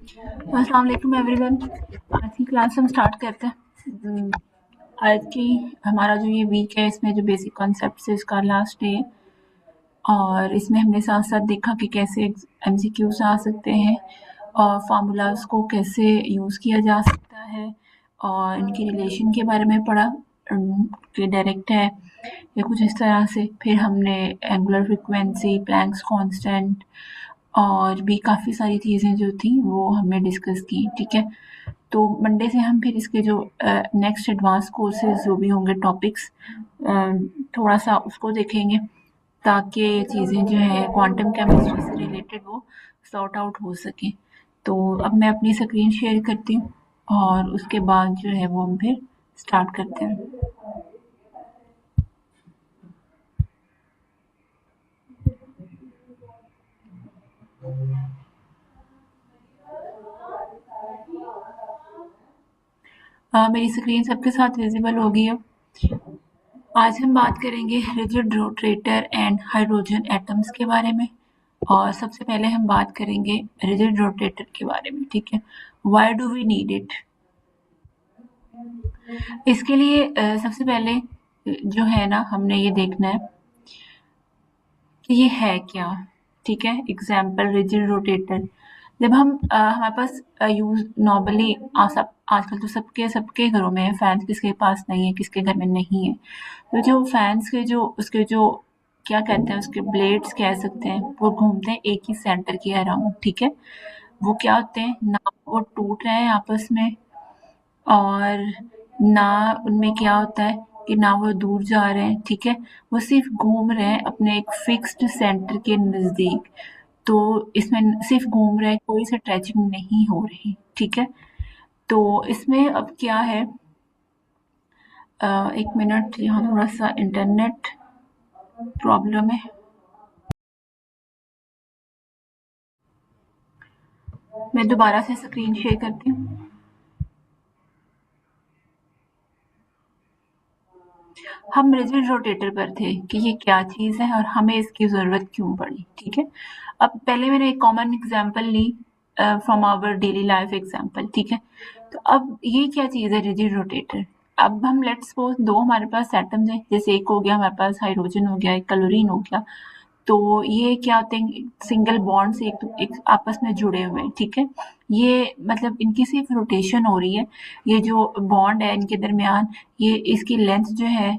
अस्सलाम वालेकुम एवरीवन। आज की क्लास हम स्टार्ट करते हैं। आज की हमारा जो ये वीक है इसमें जो बेसिक कॉन्सेप्ट्स है इसका लास्ट डे है और इसमें हमने साथ साथ देखा कि कैसे एमसीक्यूज आ सकते हैं और फार्मूलाज को कैसे यूज़ किया जा सकता है और इनकी रिलेशन के बारे में पढ़ा कि डायरेक्ट है या कुछ इस तरह से। फिर हमने एंगुलर फ्रिक्वेंसी, प्लैंक्स कांस्टेंट और भी काफ़ी सारी चीज़ें जो थी वो हमने डिस्कस की। ठीक है, तो मंडे से हम फिर इसके जो नेक्स्ट एडवांस कोर्सेज जो भी होंगे टॉपिक्स थोड़ा सा उसको देखेंगे ताकि ये चीज़ें जो है क्वांटम केमिस्ट्री से रिलेटेड वो सॉर्ट आउट हो सकें। तो अब मैं अपनी स्क्रीन शेयर करती हूँ और उसके बाद जो है वो हम फिर स्टार्ट करते हैं। मेरी स्क्रीन सबके साथ विजिबल होगी अब। आज हम बात करेंगे rigid rotator and hydrogen atoms के बारे में और सबसे पहले हम बात करेंगे रिजिड रोटेटर के बारे में। ठीक है, why do we need it. इसके लिए सबसे पहले जो है ना हमने ये देखना है कि ये है क्या। ठीक है, एग्जाम्पल रिजिड रोटेटर। जब हम हमारे पास यूज नॉर्मली आजकल तो सबके घरों में है फैंस, किसके पास नहीं है, किसके घर में नहीं है। तो जो फैंस के जो उसके जो क्या कहते हैं उसके ब्लेड्स कह सकते हैं वो घूमते हैं एक ही सेंटर के अराउंड। ठीक है, वो क्या होते हैं ना, वो टूट रहे हैं आपस में और ना उनमें क्या होता है कि ना वो दूर जा रहे हैं। ठीक है, वो सिर्फ घूम रहे हैं अपने एक फिक्स्ड सेंटर के नजदीक। तो इसमें सिर्फ घूम रहे हैं, कोई स्ट्रेचिंग नहीं हो रही। ठीक है, तो इसमें अब क्या है, एक मिनट, यहाँ थोड़ा सा इंटरनेट प्रॉब्लम है। मैं दोबारा से स्क्रीन शेयर करती हूँ। हम रिजिड रोटेटर पर थे कि ये क्या चीज़ है और हमें इसकी ज़रूरत क्यों पड़ी। ठीक है, अब पहले मैंने एक कॉमन एग्जांपल ली from our daily life example. ठीक है, तो अब ये क्या चीज़ है रिजिड रोटेटर। अब हम लेट्स सपोज दो हमारे पास एटम्स हैं, जैसे एक हो गया हमारे पास हाइड्रोजन हो गया, एक क्लोरीन हो गया। तो ये क्या होते हैं, सिंगल बॉन्ड से एक आपस में जुड़े हुए हैं। ठीक है, ये मतलब इनकी सिर्फ रोटेशन हो रही है। ये जो बॉन्ड है इनके दरमियान, ये इसकी लेंथ जो है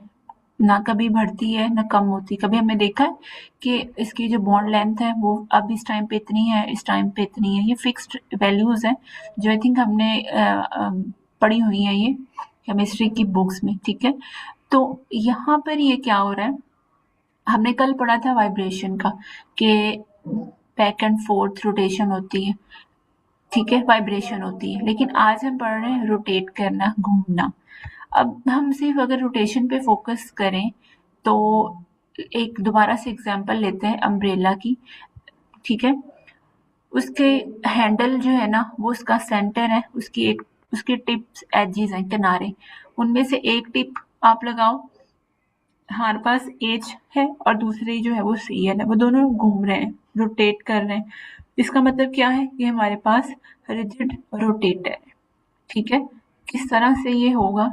ना कभी बढ़ती है ना कम होती। कभी हमने देखा है कि इसकी जो बॉन्ड लेंथ है वो अब इस टाइम पे इतनी है, इस टाइम पे इतनी है। ये फिक्स्ड वैल्यूज हैं जो आई थिंक हमने पढ़ी हुई है ये केमिस्ट्री की बुक्स में। ठीक है, तो यहाँ पर ये क्या हो रहा है, हमने कल पढ़ा था वाइब्रेशन का कि बैक एंड फोर्थ रोटेशन होती है। ठीक है, वाइब्रेशन होती है, लेकिन आज हम पढ़ रहे हैं रोटेट करना, घूमना। अब हम सिर्फ अगर रोटेशन पे फोकस करें तो एक दोबारा से एग्जांपल लेते हैं अम्ब्रेला की। ठीक है, उसके हैंडल जो है ना वो उसका सेंटर है, उसकी टिप्स एजेस हैं, किनारे, उनमें से एक टिप आप लगाओ, हमारे पास एज है और दूसरी जो है वो सीएल है, वो दोनों घूम रहे हैं, रोटेट कर रहे हैं। इसका मतलब क्या है, ये हमारे पास रिजिड रोटेटर है। ठीक है, किस तरह से ये होगा,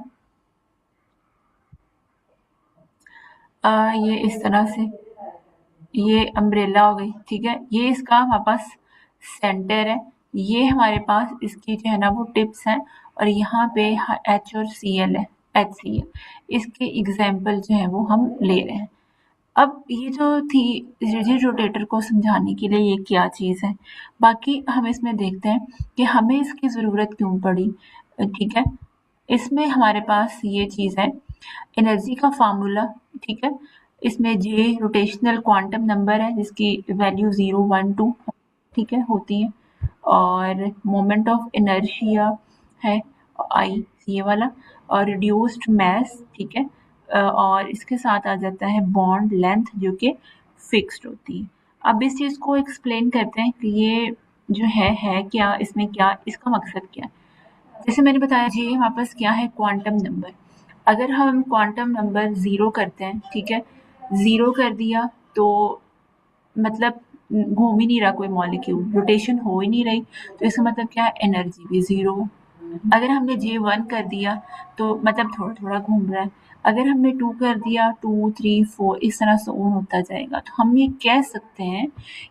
ये इस तरह से, ये अम्ब्रेला हो गई। ठीक है, ये इसका हमारे पास सेंटर है, ये हमारे पास इसकी जो है ना वो टिप्स हैं और यहाँ पे एच और सी एल है, एच सी एल। इसके एग्जाम्पल जो है वो हम ले रहे हैं। अब ये जो थी रिजिड रोटेटर को समझाने के लिए ये क्या चीज़ है, बाकी हम इसमें देखते हैं कि हमें इसकी ज़रूरत क्यों पड़ी। ठीक है, इसमें हमारे पास ये चीज़ है, एनर्जी का फार्मूला। ठीक है, इसमें जे रोटेशनल क्वांटम नंबर है जिसकी वैल्यू 0, 1, 2 ठीक है होती है, और मोमेंट ऑफ इनर्शिया है आई, ये वाला, और रिड्यूस्ड मैस। ठीक है, और इसके साथ आ जाता है बॉन्ड लेंथ जो कि फिक्स्ड होती है। अब इस चीज़ को एक्सप्लेन करते हैं कि ये जो है क्या, इसमें क्या, इसका मकसद क्या है। जैसे मैंने बताया जी, हमारे पास क्या है, क्वांटम नंबर। अगर हम क्वांटम नंबर ज़ीरो करते हैं, ठीक है, ज़ीरो कर दिया तो मतलब घूम ही नहीं रहा कोई मॉलिक्यूल, रोटेशन हो ही नहीं रही, तो इसका मतलब क्या है, एनर्जी भी ज़ीरो। अगर हमने J1 कर दिया तो मतलब थोड़ा-थोड़ा घूम रहा है। अगर हमने 2 कर दिया 2, 3, 4 इस तरह से ऑन होता जाएगा। तो हम ये कह सकते हैं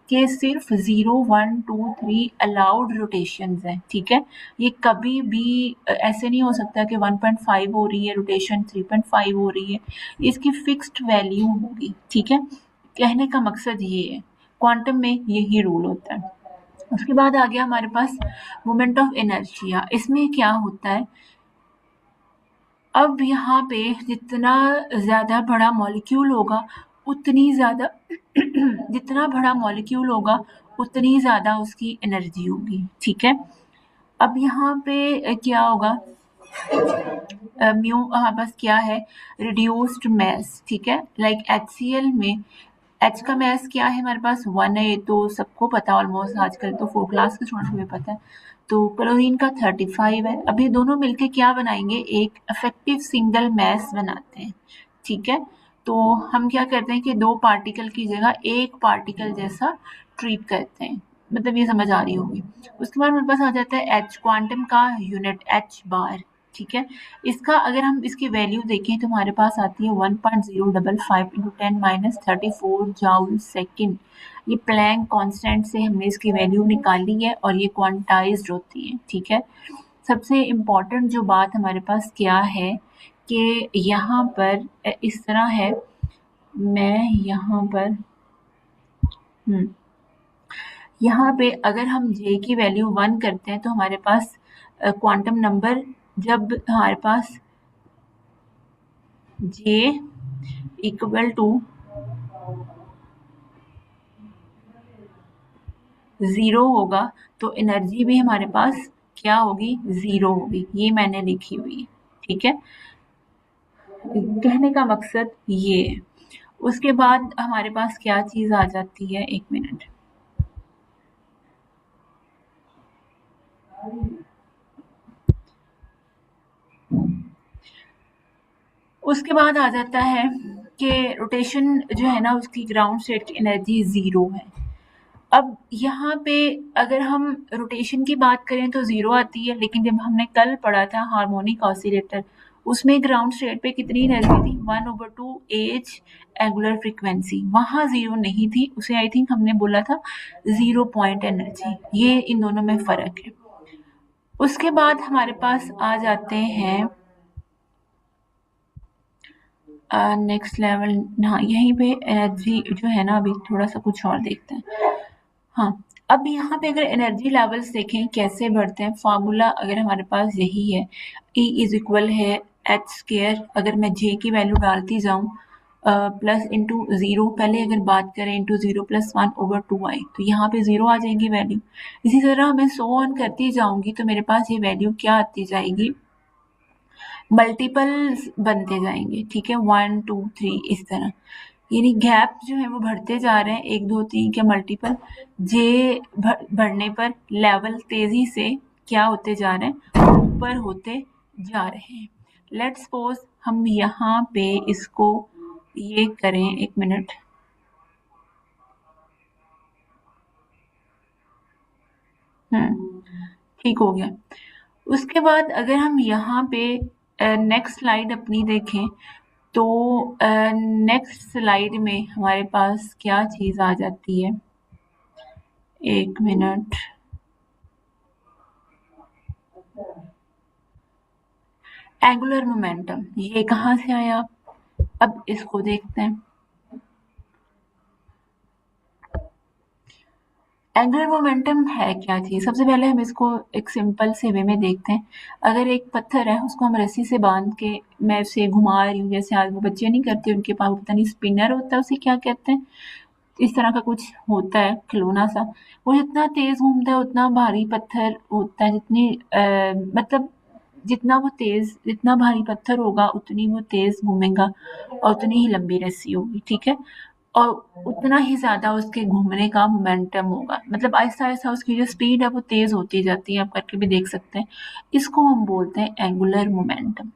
कि सिर्फ 0, 1, 2, 3 अलाउड रोटेशंस हैं, ठीक है? ये कभी भी ऐसे नहीं हो सकता कि 1.5 हो रही है रोटेशन, 3.5 हो रही है। इसकी फिक्स्ड वैल्यू होगी, ठीक है? कहने का मकसद ये है। क्वांटम में यही रूल होता है। उसके बाद आ गया हमारे पास मोमेंट ऑफ इनर्शिया। इसमें क्या होता है, अब यहाँ पे जितना ज़्यादा बड़ा मॉलिक्यूल होगा उतनी ज़्यादा जितना बड़ा मॉलिक्यूल होगा उतनी ज़्यादा उसकी एनर्जी होगी, ठीक है? अब यहाँ पे क्या होगा, म्यू हमारे पास क्या है, रिड्यूस्ड मैस, ठीक है? लाइक HCl में एच का मैस क्या है हमारे पास 1 है, ये तो सबको पता ऑलमोस्ट, आजकल तो 4 क्लास के स्टूडेंट को भी पता है। तो क्लोरीन का 35 है। अभी दोनों मिलके क्या बनाएंगे, एक इफेक्टिव सिंगल मैस बनाते हैं, ठीक है? तो हम क्या करते हैं कि 2 पार्टिकल की जगह 1 पार्टिकल जैसा ट्रीट करते हैं, मतलब ये समझ आ रही होगी। उसके बाद मेरे पास आ जाता है एच, क्वांटम का यूनिट एच बार, ठीक है? इसका अगर हम इसकी वैल्यू देखें तो हमारे पास आती है 1.055 इंटू 10⁻34 जूल सेकेंड। ये प्लैंक कांस्टेंट से हमने इसकी वैल्यू निकाली है और ये क्वांटाइज्ड होती है, ठीक है? सबसे इम्पॉर्टेंट जो बात हमारे पास क्या है कि यहाँ पर इस तरह है, मैं यहाँ पर यहाँ पे अगर हम J की वैल्यू 1 करते हैं तो हमारे पास क्वांटम नंबर, जब हमारे पास J इक्वल टू 0 होगा तो एनर्जी भी हमारे पास क्या होगी, 0 होगी। ये मैंने लिखी हुई है, ठीक है? कहने का मकसद ये है। उसके बाद हमारे पास क्या चीज़ आ जाती है, 1 मिनट। उसके बाद आ जाता है कि रोटेशन जो है ना उसकी ग्राउंड स्टेट की एनर्जी 0 है। अब यहाँ पे अगर हम रोटेशन की बात करें तो 0 आती है, लेकिन जब हमने कल पढ़ा था हार्मोनिक ऑसिलेटर, उसमें ग्राउंड स्टेट पे कितनी एनर्जी थी, 1/2 एज एंगुलर फ्रीक्वेंसी, वहाँ 0 नहीं थी, उसे आई थिंक हमने बोला था 0 पॉइंट एनर्जी। ये इन दोनों में फ़र्क है। उसके बाद हमारे पास आ जाते हैं नेक्स्ट लेवल। हाँ, यहीं पे एनर्जी जो है ना, अभी थोड़ा सा कुछ और देखते हैं। हाँ, अब यहाँ पे अगर एनर्जी लेवल्स देखें कैसे बढ़ते हैं, फार्मूला अगर हमारे पास यही है, E इज इक्वल है एच स्केयर, अगर मैं J की वैल्यू डालती जाऊँ प्लस इंटू 0, पहले अगर बात करें इंटू 0 + 1/2i, तो यहाँ पे 0 आ जाएगी वैल्यू। इसी तरह मैं सो ऑन करती जाऊँगी तो मेरे पास ये वैल्यू क्या आती जाएगी, मल्टीपल्स बनते जाएंगे, ठीक है? 1, 2, 3 इस तरह, यानी गैप जो है वो बढ़ते जा रहे हैं, 1, 2, 3 के मल्टीपल। जे बढ़ने पर लेवल तेजी से क्या होते जा रहे हैं, ऊपर होते जा रहे हैं। लेट्स सपोज हम यहाँ पे इसको ये करें, 1 मिनट। ठीक हो गया। उसके बाद अगर हम यहाँ पे नेक्स्ट स्लाइड अपनी देखें तो नेक्स्ट स्लाइड में हमारे पास क्या चीज़ आ जाती है, 1 मिनट। एंगुलर मोमेंटम, ये कहाँ से आया, अब इसको देखते हैं। एंगुलर मोमेंटम है क्या चीज़, सबसे पहले हम इसको एक सिंपल से वे में देखते हैं। अगर एक पत्थर है, उसको हम रस्सी से बांध के मैं उसे घुमा रही हूँ, जैसे आज वो बच्चे नहीं करते, उनके पास पता नहीं स्पिनर होता है, उसे क्या कहते हैं, इस तरह का कुछ होता है खिलौना सा, वो जितना तेज घूमता है उतना भारी पत्थर होता है, मतलब जितना भारी पत्थर होगा उतनी वो तेज घूमेगा और उतनी ही लंबी रस्सी होगी, ठीक है? और उतना ही ज़्यादा उसके घूमने का मोमेंटम होगा, मतलब आहिस्ता-आहिस्ता उसकी जो स्पीड है वो तेज़ होती जाती है, आप करके भी देख सकते हैं। इसको हम बोलते हैं एंगुलर मोमेंटम।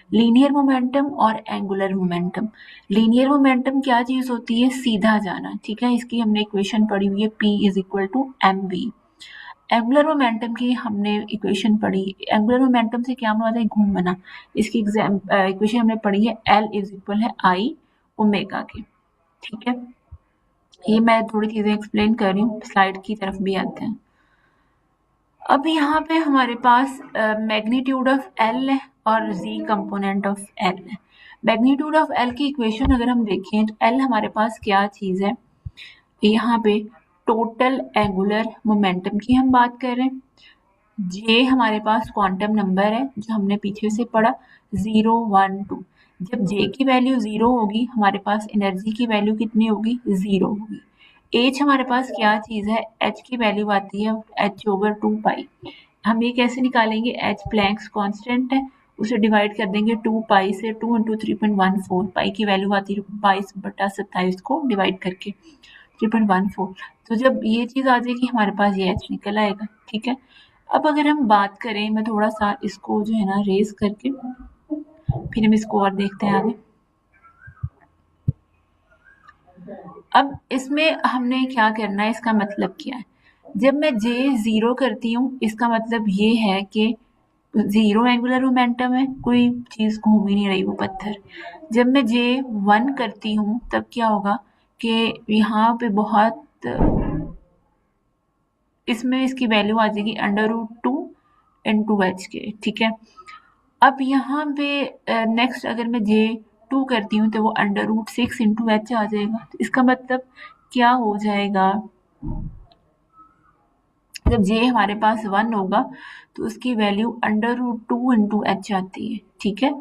लीनियर मोमेंटम और एंगुलर मोमेंटम। लीनियर मोमेंटम क्या चीज होती है? सीधा जाना, ठीक है। इसकी हमने इक्वेशन पढ़ी हुई है, P is equal to mv। Angular momentum की हमने इक्वेशन पढ़ी, एंगुलर मोमेंटम से क्या मुराद है? घूमना। इसकी इक्वेशन हमने पढ़ी है, L इज इक्वल है I ओमेगा के, ठीक है। ये मैं थोड़ी चीजें एक्सप्लेन कर रही हूँ, स्लाइड की तरफ भी आते हैं। अब यहाँ पे हमारे पास मैग्नीट्यूड ऑफ एल है और जी कंपोनेंट ऑफ एल है। मैग्नीट्यूड ऑफ एल की इक्वेशन अगर हम देखें तो एल हमारे पास क्या चीज है? यहाँ पे टोटल एंगुलर मोमेंटम की हम बात कर रहे हैं। जे हमारे पास क्वांटम नंबर है जो हमने पीछे से पढ़ा, 0 1 2। जब जे की वैल्यू 0 होगी हमारे पास एनर्जी की वैल्यू कितनी होगी? 0 होगी। एच हमारे पास क्या चीज है? एच की वैल्यू आती है एच ओवर 2 पाई। हम ये कैसे निकालेंगे? एच प्लैंक्स कांस्टेंट है, उसे डिवाइड कर देंगे 2 पाई से, 2 इंटू 3.14। पाई की वैल्यू आती है 22/27 को डिवाइड करके 3.14। तो जब ये चीज आ जाएगी हमारे पास ये एच निकल आएगा, ठीक है। अब अगर हम बात करें, मैं थोड़ा सा इसको जो है ना रेज करके फिर हम इसको और देखते हैं आगे। अब इसमें हमने क्या करना है, इसका मतलब क्या है? जब मैं J 0 करती हूँ इसका मतलब ये है कि 0 एंगुलर मोमेंटम है, कोई चीज घूम ही नहीं रही, वो पत्थर। जब मैं J 1 करती हूँ तब क्या होगा कि यहाँ पे बहुत, इसमें इसकी वैल्यू आ जाएगी √2 इंटू एच के, ठीक है। अब यहाँ पे नेक्स्ट अगर मैं J2 करती हूँ तो वो √6 इंटू एच आ जाएगा। तो इसका मतलब क्या हो जाएगा? जब J हमारे पास 1 होगा तो उसकी वैल्यू √2 इंटू एच आती है, ठीक है।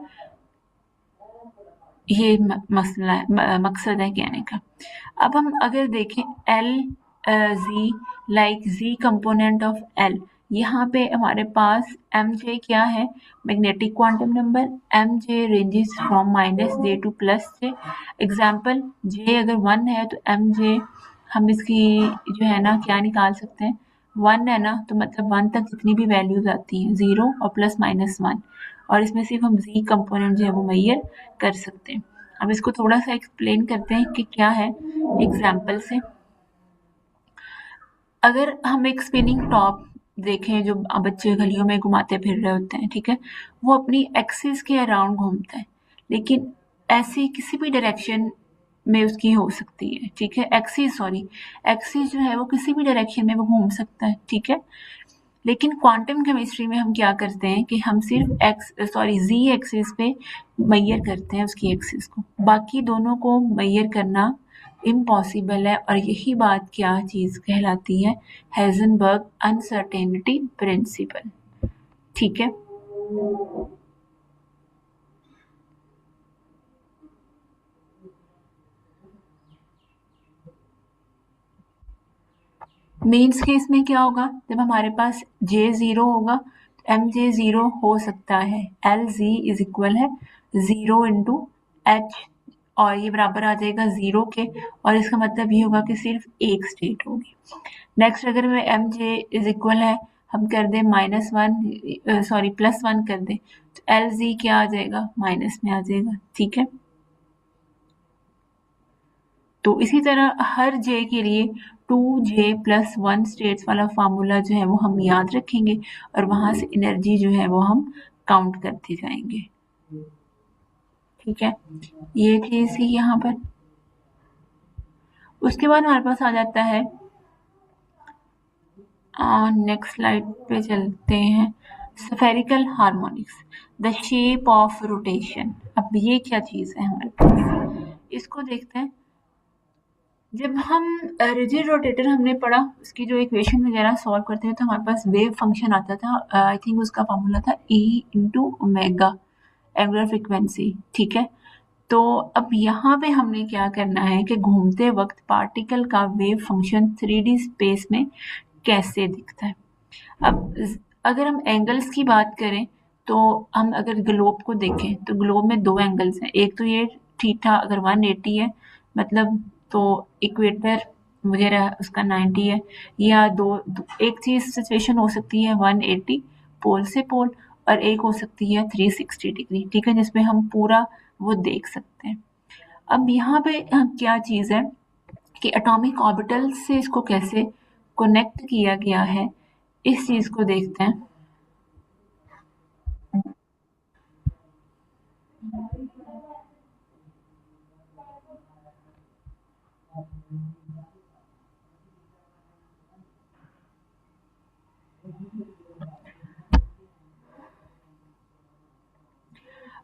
ये मसला है, मकसद है कहने का। अब हम अगर देखें L Z, like Z component of L, यहाँ पे हमारे पास mj क्या है? Magnetic quantum number. mj ranges from -j to +j। Example, j अगर 1 है तो mj हम इसकी जो है ना क्या निकाल सकते हैं? 1 है ना, तो मतलब 1 तक जितनी भी वैल्यूज आती हैं 0 और +-1, और इसमें सिर्फ हम z कंपोनेंट जो है वो मैयर कर सकते हैं। अब इसको थोड़ा सा एक्सप्लेन करते हैं कि क्या है एग्जाम्पल से। अगर हम एक स्पिनिंग टॉप देखें जो बच्चे गलियों में घुमाते फिर रहे होते हैं, ठीक है, वो अपनी एक्सिस के अराउंड घूमता है, लेकिन ऐसी किसी भी डायरेक्शन में उसकी हो सकती है, ठीक है। एक्सिस जो है वो किसी भी डायरेक्शन में वो घूम सकता है, ठीक है। लेकिन क्वांटम केमिस्ट्री में हम क्या करते हैं कि हम सिर्फ जी एक्सिस पे मैयर करते हैं उसकी एक्सिस को, बाकी दोनों को मैयर करना इम्पॉसिबल है। और यही बात क्या चीज कहलाती है? हेजनबर्ग अनसर्टेनिटी प्रिंसिपल, ठीक है। मीन्स केस में क्या होगा? जब हमारे पास J 0 होगा तो mj 0 हो सकता है Lz इज इक्वल है 0 इंटू एच, और ये बराबर आ जाएगा 0 के, और इसका मतलब ये होगा कि सिर्फ एक स्टेट होगी। नेक्स्ट अगर मैं mj इज इक्वल है, हम कर दें +1 कर दें तो Lz क्या आ जाएगा? माइनस में आ जाएगा, ठीक है। तो इसी तरह हर j के लिए 2j + 1 स्टेट्स वाला फार्मूला जो है वो हम याद रखेंगे और वहां से एनर्जी जो है वो हम काउंट करते जाएंगे, ठीक है। ये चीज थी यहाँ पर। उसके बाद हमारे पास आ जाता है, नेक्स्ट स्लाइड पे चलते हैं, spherical harmonics, the shape of rotation. अब ये क्या चीज है हमारे पास, इसको देखते हैं। जब हम रिजिड रोटेटर हमने पढ़ा, उसकी जो इक्वेशन वगैरह सॉल्व करते हैं तो हमारे पास वेव फंक्शन आता था, आई थिंक उसका फॉर्मूला था E into omega angular frequency, ठीक है। तो अब यहाँ पे हमने क्या करना है कि घूमते वक्त पार्टिकल का वेव फंक्शन 3D स्पेस में कैसे दिखता है। अब अगर हम एंगल्स की बात करें तो हम अगर ग्लोब को देखें तो ग्लोब में 2 एंगल्स हैं, एक तो ये थीटा अगर 180 है मतलब, तो इक्वेटर वगैरह उसका 90 है, या एक चीज सिचुएशन हो सकती है 180 पोल से पोल, और एक हो सकती है 360 डिग्री, ठीक है, जिसमें हम पूरा वो देख सकते हैं। अब यहाँ पे क्या चीज़ है कि एटॉमिक ऑर्बिटल से इसको कैसे कनेक्ट किया गया है, इस चीज़ को देखते हैं।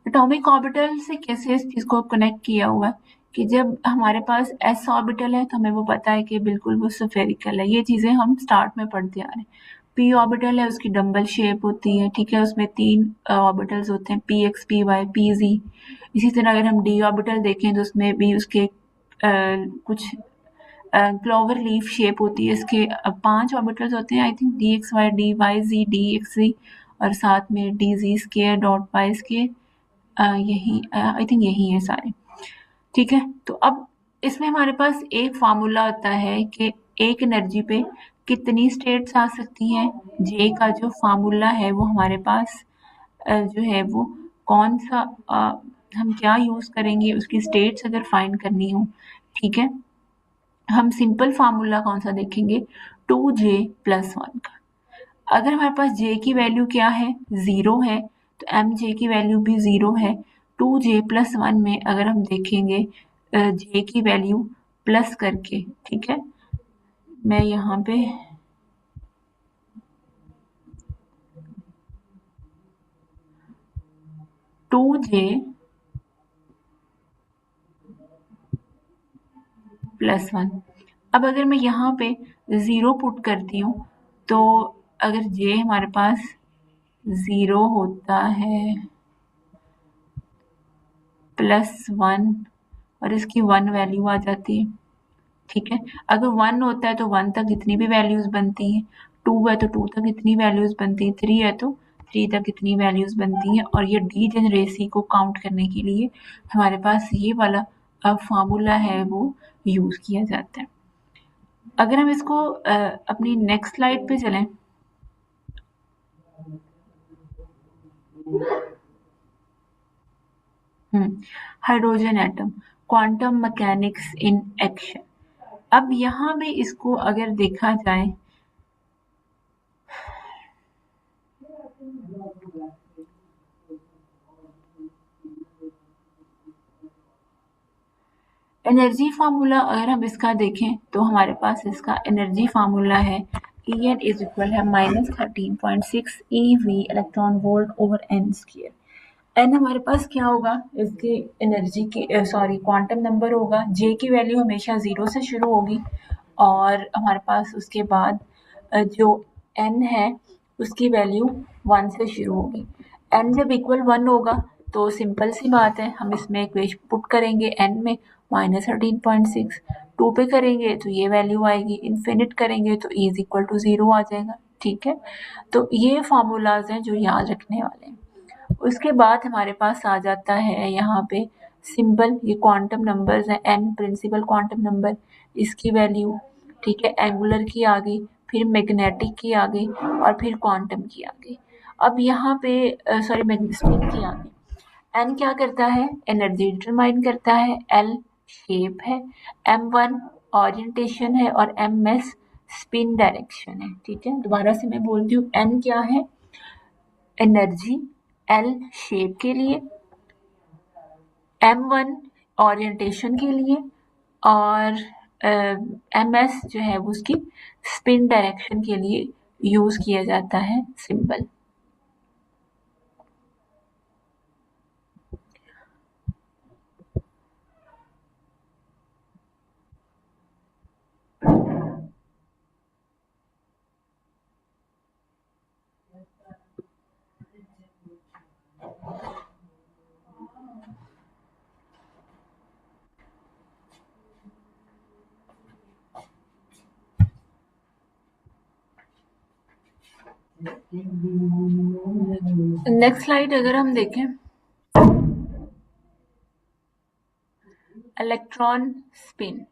एटॉमिक ऑर्बिटल से कैसे इस चीज़ को कनेक्ट किया हुआ है कि जब हमारे पास एस ऑर्बिटल है तो हमें वो पता है कि बिल्कुल वो स्फेरिकल है, ये चीज़ें हम स्टार्ट में पढ़ते आ रहे हैं। पी ऑर्बिटल है, उसकी डम्बल शेप होती है, ठीक है, उसमें 3 ऑर्बिटल्स होते हैं, p x, p y, p z. इसी तरह अगर हम डी ऑर्बिटल देखें तो उसमें भी उसके कुछ क्लोवर लीफ शेप होती है, इसके 5 ऑर्बिटल्स होते हैं, I think D X Y, D Y Z, D X Z, और साथ में D Z square dot Y square, यही आई थिंक यही है सारे, ठीक है। तो अब इसमें हमारे पास एक फार्मूला होता है कि एक एनर्जी पे कितनी स्टेट्स आ सकती हैं। जे का जो फार्मूला है वो हमारे पास जो है वो कौन सा हम क्या यूज करेंगे उसकी स्टेट्स अगर फाइंड करनी हो, ठीक है, हम सिंपल फार्मूला कौन सा देखेंगे, 2j+1 का। अगर हमारे पास j की वैल्यू क्या है, 0 है, तो mj की वैल्यू भी 0 है। 2j+1 में अगर हम देखेंगे j की वैल्यू प्लस करके, ठीक है, मैं यहाँ पे 2j+1, अब अगर मैं यहाँ पे 0 पुट करती हूँ तो अगर j हमारे पास 0 होता है +1 और इसकी 1 वैल्यू आ जाती है, ठीक है। अगर 1 होता है तो 1 तक इतनी भी वैल्यूज बनती हैं, 2 है तो 2 तक इतनी वैल्यूज बनती हैं, 3 है तो 3 तक इतनी वैल्यूज बनती हैं, और ये डीजेनरेसी को काउंट करने के लिए हमारे पास ये वाला फार्मूला है वो यूज किया जाता है। अगर हम इसको अपनी नेक्स्ट स्लाइड पे चलें, hydrogen atom, quantum mechanics in action. अब यहाँ पे इसको अगर देखा जाए, एनर्जी फार्मूला अगर हम इसका देखें तो हमारे पास इसका एनर्जी फार्मूला है En इज इक्वल है -13.6 eV electron volt over n square. N हमारे पास क्या होगा, इसकी एनर्जी की सॉरी क्वांटम नंबर होगा, जे की वैल्यू हमेशा 0 से शुरू होगी, और हमारे पास उसके बाद जो एन है उसकी वैल्यू 1 से शुरू होगी। एन जब इक्वल 1 होगा तो सिंपल सी बात है, हम इसमें इक्वेशन पुट करेंगे एन में -13.6, 2 पे करेंगे तो ये वैल्यू आएगी, इन्फिनिट करेंगे तो E इज इक्वल टू 0 आ जाएगा, ठीक है। तो ये फार्मूलाज हैं जो याद रखने वाले हैं। उसके बाद हमारे पास आ जाता है यहाँ पे सिंबल, ये क्वांटम नंबर्स हैं, एन प्रिंसिपल क्वांटम नंबर, इसकी वैल्यू, ठीक है, एंगुलर की आ गई, फिर मैग्नेटिक की आ गई, और फिर क्वांटम की आ गई। अब यहाँ पे सॉरी मैग्नेटिक की आ गई। एन क्या करता है, एनर्जी डिटरमाइन करता है, एल शेप है, m1 ओरिएंटेशन है, और ms स्पिन डायरेक्शन है, ठीक है। दोबारा से मैं बोलती हूँ, n क्या है, एनर्जी, l शेप के लिए, m1 ओरिएंटेशन के लिए, और ms जो है वो उसकी स्पिन डायरेक्शन के लिए यूज किया जाता है सिंबल। नेक्स्ट स्लाइड अगर हम देखें, इलेक्ट्रॉन स्पिन,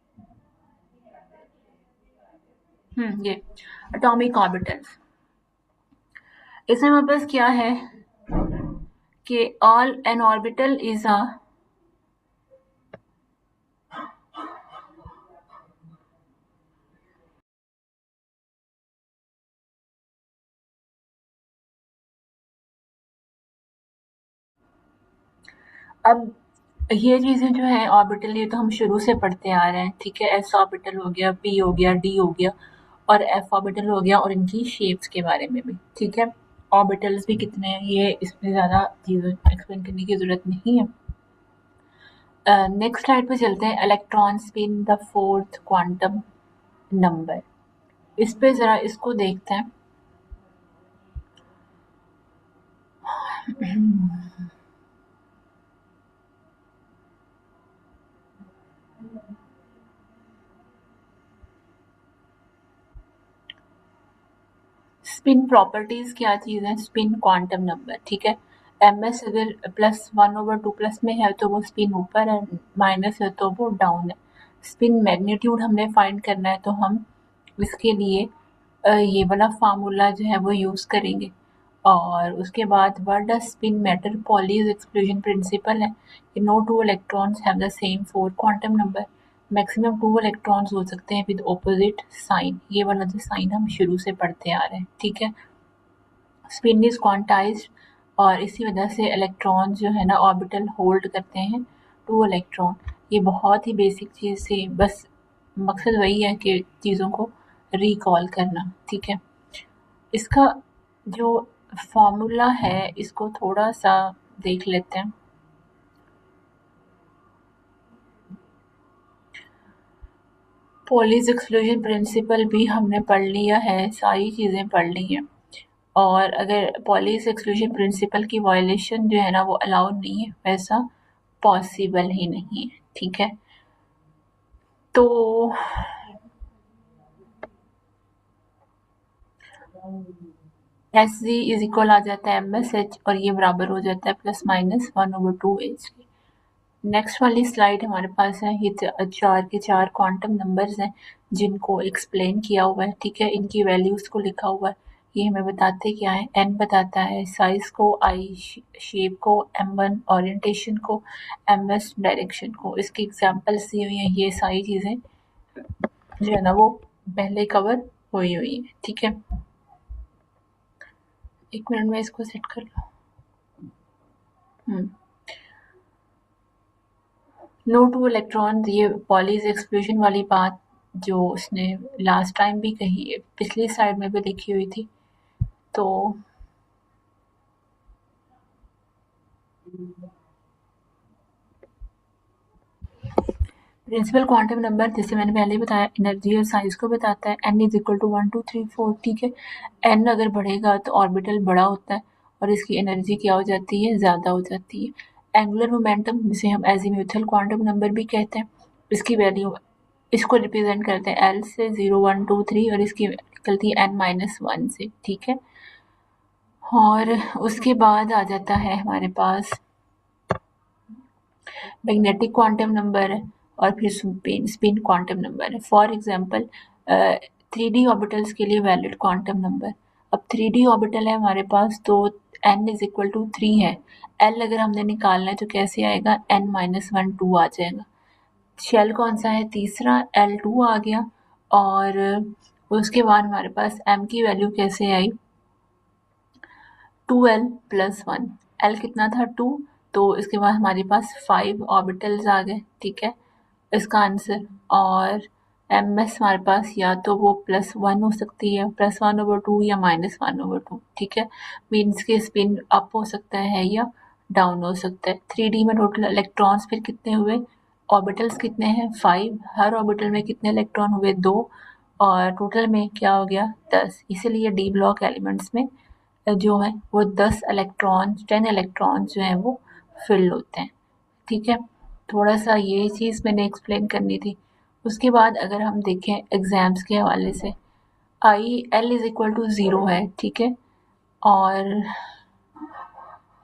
ये एटॉमिक ऑर्बिटल्स, इसमें हमारे पास क्या है, कि all an orbital is a अब ये चीज़ें जो है ऑर्बिटल, ये तो हम शुरू से पढ़ते आ रहे हैं, ठीक है। एस ऑर्बिटल हो गया, पी हो गया, डी हो गया और एफ ऑर्बिटल हो गया, और इनकी शेप्स के बारे में भी, ठीक है। ऑर्बिटल्स भी कितने हैं ये इसमें ज़्यादा चीज़ें एक्सप्लेन करने की ज़रूरत नहीं है। नेक्स्ट स्लाइड पे चलते हैं। Electron spin the fourth quantum number, इस पे ज़रा इसको देखते हैं। स्पिन प्रॉपर्टीज क्या चीज़ है? स्पिन क्वांटम नंबर, ठीक है। एम एस अगर +1/2 प्लस में है तो वो स्पिन ऊपर है, माइनस है तो वो डाउन है। स्पिन मैग्नीट्यूड हमने फाइंड करना है तो हम इसके लिए ये वाला फार्मूला जो है वो यूज़ करेंगे। और उसके बाद what does spin matter? Pauli's exclusion principle है कि no two electrons have the same 4 quantum number. Maximum 2 electrons हो सकते हैं विद ऑपोजिट साइन, ये वाला जो साइन हम शुरू से पढ़ते आ रहे हैं, ठीक है। स्पिन इज क्वांटाइज्ड और इसी वजह से इलेक्ट्रॉन जो है ना ऑर्बिटल होल्ड करते हैं 2 इलेक्ट्रॉन। ये बहुत ही बेसिक चीज़ से, बस मकसद वही है कि चीज़ों को रिकॉल करना, ठीक है। इसका जो फॉर्मूला है इसको थोड़ा सा देख लेते हैं। पॉलीज एक्सक्लूजन प्रिंसिपल भी हमने पढ़ लिया है, सारी चीज़ें पढ़ ली हैं। और अगर पॉलीज एक्सक्लूजन प्रिंसिपल की वायलेशन जो है ना वो अलाउड नहीं है, वैसा पॉसिबल ही नहीं है, ठीक है। तो एस जी इज इक्वल आ जाता है एम एस एच, और ये बराबर हो जाता है +(1/2h) के। नेक्स्ट वाली स्लाइड हमारे पास है, ये 4 के 4 क्वांटम नंबर्स हैं जिनको एक्सप्लेन किया हुआ है, ठीक है। इनकी वैल्यूज को लिखा हुआ है। ये हमें बताते क्या है? एन बताता है साइज को, आई शेप को, M1 ओरिएंटेशन को, MS डायरेक्शन को। इसकी एग्जांपल्स दी हुई हैं, ये सारी चीज़ें जो है ना वो पहले कवर हुई हुई है, ठीक है। 1 मिनट में इसको सेट कर लो। नो टू इलेक्ट्रॉन, ये पॉलीज एक्सक्लूजन वाली बात जो उसने लास्ट टाइम भी कही, पिछली स्लाइड में भी लिखी हुई थी। तो प्रिंसिपल क्वांटम नंबर, जैसे मैंने पहले बताया, एनर्जी और साइज को बताता है। n इज इक्वल टू 1 2 3 4, ठीक है। n अगर बढ़ेगा तो ऑर्बिटल बड़ा होता है और इसकी एनर्जी क्या हो जाती है? ज़्यादा हो जाती है। एंगुलर मोमेंटम, जिसे हम एजीम्यूथल क्वांटम नंबर भी कहते हैं, इसकी वैल्यू, इसको रिप्रेजेंट करते हैं L से 0 1 2 3 और इसकी निकलती है n-1 से, ठीक है। और उसके बाद आ जाता है हमारे पास मैग्नेटिक क्वांटम नंबर है और फिर स्पिन क्वांटम नंबर है। फॉर एग्जांपल 3D ऑर्बिटल्स के लिए वैलिड क्वांटम नंबर। अब 3D ऑर्बिटल है हमारे पास तो n इज इक्वल टू 3 है। L अगर हमने निकालना है तो कैसे आएगा? n-1 2 आ जाएगा। शेल कौन सा है? तीसरा, L2 आ गया। और उसके बाद हमारे पास m की वैल्यू कैसे आई? 2l+1। l कितना था? 2। तो इसके बाद हमारे पास 5 ऑर्बिटल्स आ गए, ठीक है, इसका आंसर। और ms हमारे पास या तो वो +1 हो सकती है, +1/2 या -1/2, ठीक है। मीन्स के स्पिन अप हो सकता है या डाउन हो सकता है। 3D में टोटल इलेक्ट्रॉन्स फिर कितने हुए? ऑर्बिटल्स कितने हैं? 5। हर ऑर्बिटल में कितने इलेक्ट्रॉन हुए? 2। और टोटल में क्या हो गया? 10। इसीलिए डी ब्लॉक एलिमेंट्स में जो है वो 10 इलेक्ट्रॉन जो है वो फिल होते हैं, ठीक है। थोड़ा सा ये चीज़ मैंने एक्सप्लेन करनी थी। उसके बाद अगर हम देखें एग्जाम्स के हवाले से, I L is equal to 0 है, ठीक है। और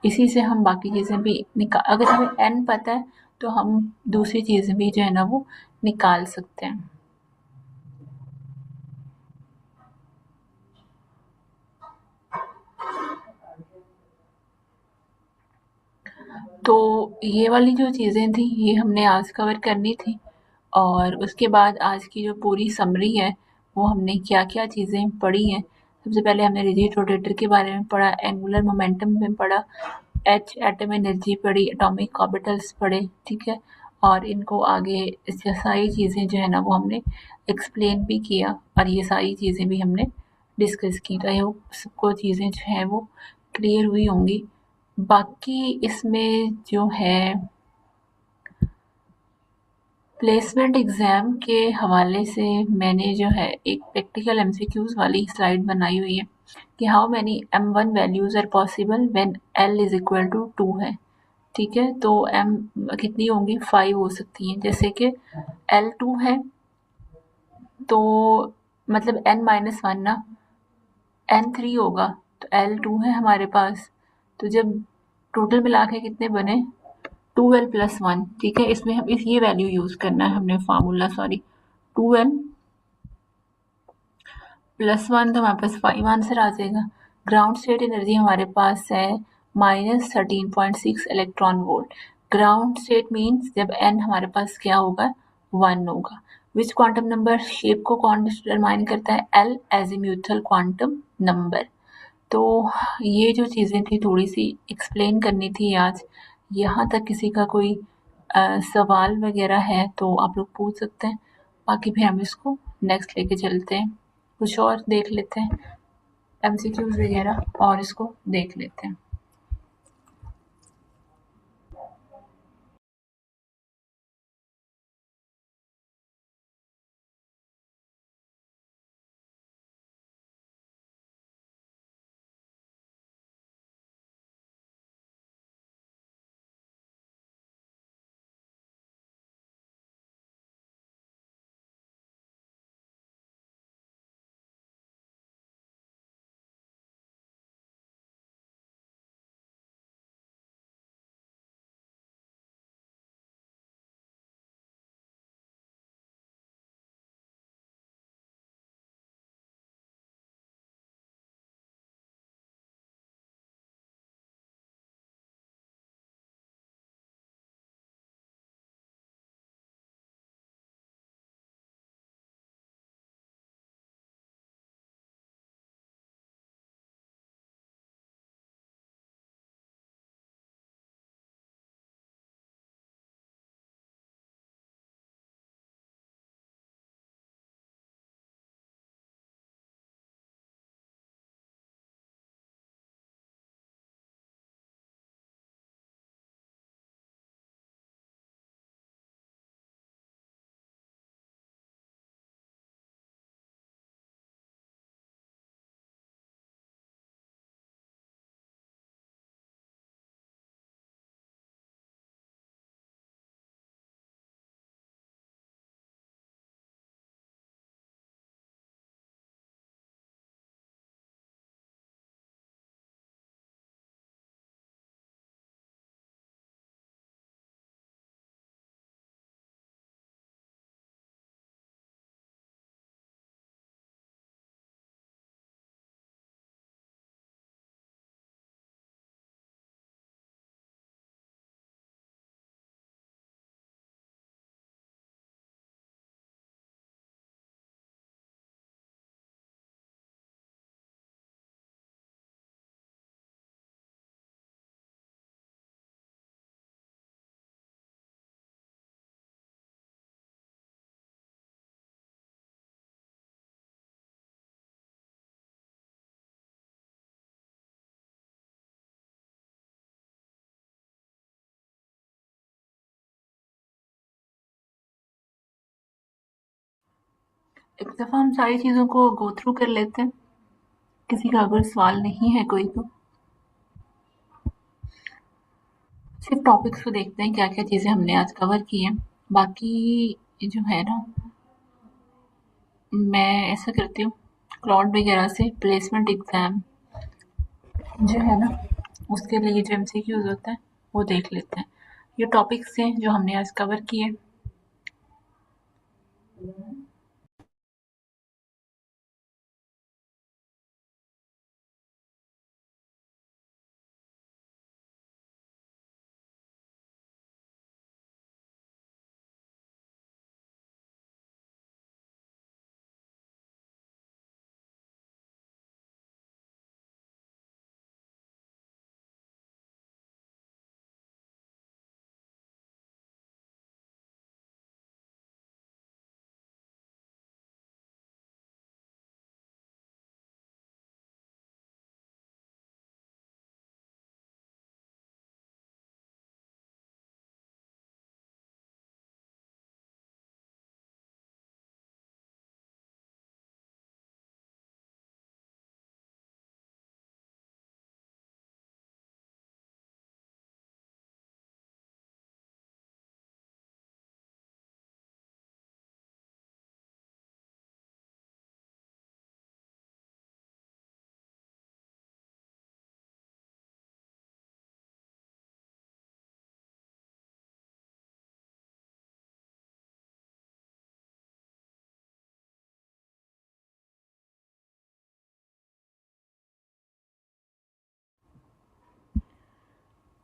इसी से हम बाकी चीज़ें भी निकाल, अगर हमें एन पता है तो हम दूसरी चीज़ें भी जो है ना वो निकाल सकते हैं। तो ये वाली जो चीज़ें थी ये हमने आज कवर करनी थी और उसके बाद आज की जो पूरी समरी है वो हमने क्या-क्या चीज़ें पढ़ी हैं। सबसे पहले हमने रिजिड रोटेटर के बारे में पढ़ा, एंगुलर मोमेंटम में पढ़ा, एच एटम एनर्जी पढ़ी, एटॉमिक ऑर्बिटल्स पढ़े, ठीक है? और इनको आगे इससे सारी चीज़ें जो है ना वो हमने एक्सप्लेन भी किया और ये सारी चीज़ें भी हमने डिस्कस की। तो आई होप सबको चीज़ें जो हैं वो क्लियर हुई होंगी। बाकी इसमें जो है प्लेसमेंट एग्ज़ाम के हवाले से मैंने जो है एक प्रैक्टिकल एमसीक्यूज़ वाली स्लाइड बनाई हुई है कि how many M1 values are possible when L is equal to 2 है, ठीक है? तो M कितनी होंगी? 5 हो सकती हैं। जैसे कि L 2 है तो मतलब n-1 ना, N 3 होगा तो L 2 है हमारे पास। तो जब टोटल मिला के कितने बने? 2L प्लस 1, ठीक है? इसमें हम इस ये वैल्यू यूज़ करना है हमने फार्मूला, सॉरी, 2L प्लस 1 तो हमारे पास 5 आंसर आ जाएगा। ग्राउंड स्टेट एनर्जी हमारे पास है -13.6 electron volt. Ground state means जब n हमारे पास क्या होगा? 1 होगा। विच क्वांटम नंबर शेप को कौन डिटरमाइन करता है? L azimuthal quantum number. तो ये जो चीज़ें थी थोड़ी सी एक्सप्लेन करनी थी आज। यहाँ तक किसी का कोई सवाल वगैरह है तो आप लोग पूछ सकते हैं, बाकी फिर हम इसको नेक्स्ट लेके चलते हैं, कुछ और देख लेते हैं एमसीक्यूज वगैरह और इसको देख लेते हैं। एक दफ़ा हम सारी चीज़ों को गो थ्रू कर लेते हैं, किसी का अगर सवाल नहीं है कोई तो सिर्फ टॉपिक्स को देखते हैं क्या क्या चीज़ें हमने आज कवर की हैं। बाकी जो है ना, मैं ऐसा करती हूँ क्लाउड वगैरह से प्लेसमेंट एग्ज़ाम जो है ना उसके लिए जो एमसीक्यूज होते हैं वो देख लेते हैं। ये टॉपिक्स हैं जो हमने आज कवर किए।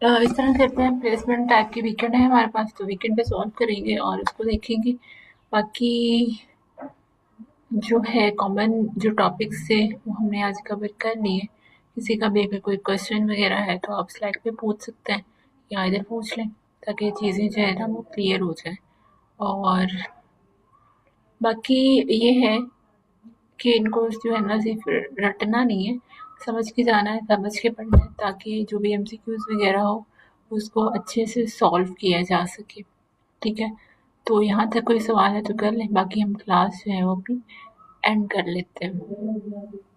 इस तरह करते हैं, प्लेसमेंट टाइप के वीकेंड है हमारे पास, तो वीकेंड पे सॉल्व करेंगे और उसको देखेंगे। बाकी जो है कॉमन जो टॉपिक्स थे वो हमने आज कवर कर लिए। किसी का भी अगर कोई क्वेश्चन वगैरह है तो आप स्लाइड पे पूछ सकते हैं या इधर पूछ लें, ताकि चीज़ें जो है ना वो क्लियर हो जाए। और बाकी ये है कि इनको जो है ना सिर्फ रटना नहीं है, समझ के जाना है, समझ के पढ़ना है, ताकि जो भी एमसीक्यूज वगैरह हो उसको अच्छे से सॉल्व किया जा सके। ठीक है, तो यहाँ तक कोई सवाल है तो कर लें, बाकी हम क्लास जो है वो अपनी एंड कर लेते हैं।